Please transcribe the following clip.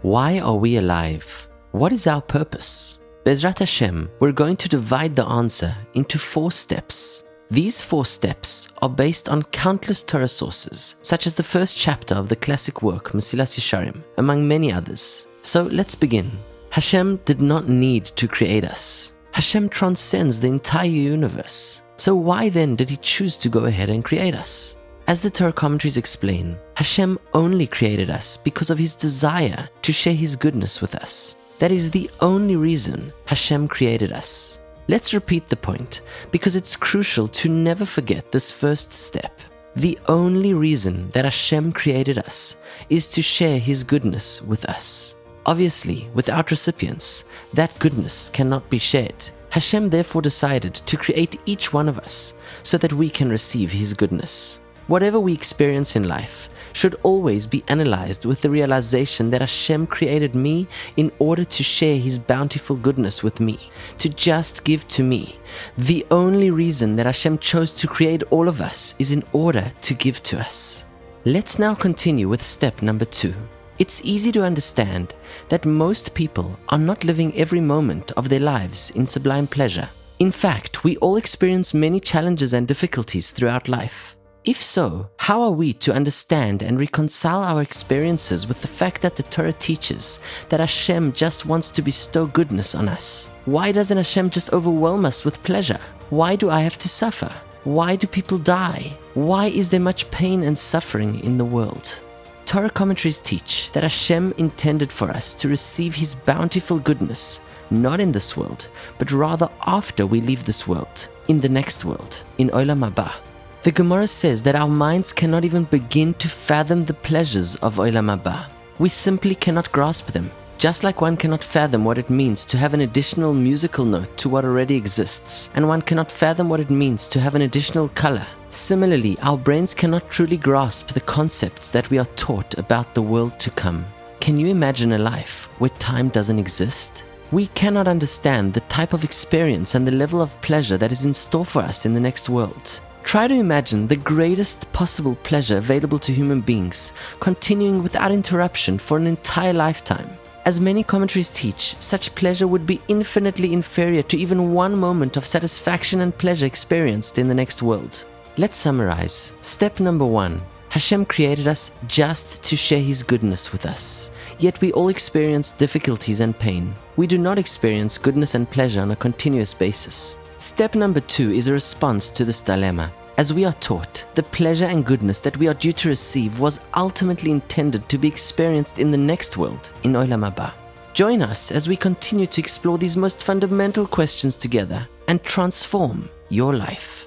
Why are we alive? What is our purpose? Bezrat Hashem, we're going to divide the answer into 4 steps. These 4 steps are based on countless Torah sources, such as the first chapter of the classic work Mesilas Yesharim, among many others. So let's begin. Hashem did not need to create us. Hashem transcends the entire universe. So why then did he choose to go ahead and create us? As the Torah commentaries explain, Hashem only created us because of his desire to share his goodness with us. That is the only reason Hashem created us. Let's repeat the point, because it's crucial to never forget this first step. The only reason that Hashem created us is to share his goodness with us. Obviously, without recipients, that goodness cannot be shared. Hashem therefore decided to create each one of us so that we can receive his goodness. Whatever we experience in life should always be analyzed with the realization that Hashem created me in order to share his bountiful goodness with me, to just give to me. The only reason that Hashem chose to create all of us is in order to give to us. Let's now continue with step number 2. It's easy to understand that most people are not living every moment of their lives in sublime pleasure. In fact, we all experience many challenges and difficulties throughout life. If so, how are we to understand and reconcile our experiences with the fact that the Torah teaches that Hashem just wants to bestow goodness on us? Why doesn't Hashem just overwhelm us with pleasure? Why do I have to suffer? Why do people die? Why is there much pain and suffering in the world? Torah commentaries teach that Hashem intended for us to receive his bountiful goodness, not in this world, but rather after we leave this world, in the next world, in Olam Haba. The Gemara says that our minds cannot even begin to fathom the pleasures of Olam Haba. We simply cannot grasp them, just like one cannot fathom what it means to have an additional musical note to what already exists, and one cannot fathom what it means to have an additional color. Similarly, our brains cannot truly grasp the concepts that we are taught about the world to come. Can you imagine a life where time doesn't exist? We cannot understand the type of experience and the level of pleasure that is in store for us in the next world. Try to imagine the greatest possible pleasure available to human beings continuing without interruption for an entire lifetime. As many commentaries teach, such pleasure would be infinitely inferior to even one moment of satisfaction and pleasure experienced in the next world. Let's summarize. Step number 1. Hashem created us just to share his goodness with us. Yet we all experience difficulties and pain. We do not experience goodness and pleasure on a continuous basis. Step number 2 is a response to this dilemma. As we are taught, the pleasure and goodness that we are due to receive was ultimately intended to be experienced in the next world, in Olam Haba. Join us as we continue to explore these most fundamental questions together and transform your life.